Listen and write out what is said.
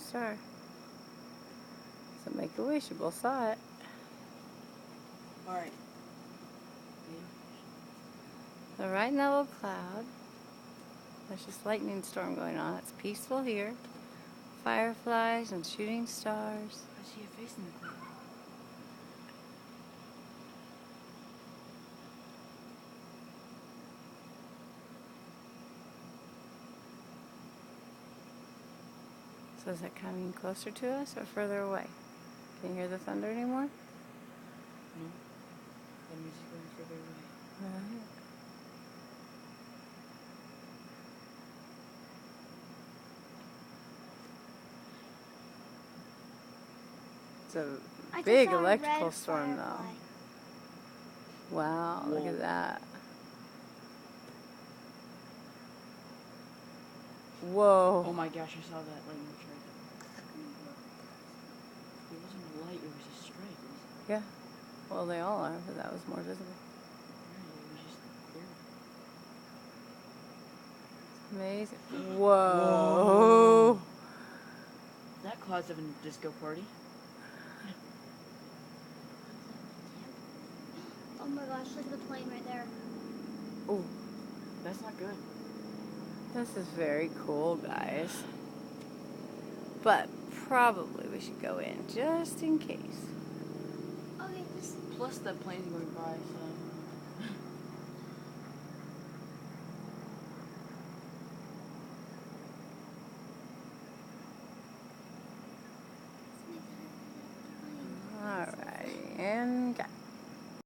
shooting star. So make a wish, you both saw it. Alright. So right in that little cloud, there's this lightning storm going on. It's peaceful here. Fireflies and shooting stars. I see a face in the cloud. So is it coming closer to us or further away? Can you hear the thunder anymore? No. That means it's going further away. Alright. It's a big electrical storm though. Wow, look at that. Whoa. Oh my gosh, I saw that lightning strike. It wasn't a light, it was a strike. Yeah. Well, they all are, but that was more visible. It was just clear. Amazing. Whoa. That cloud's having a disco party. Oh my gosh, look at the plane right there. Oh, That's not good. this is very cool, guys. But probably we should go in just in case. Okay, this. Plus, that plane's going by, so. Alrighty, and got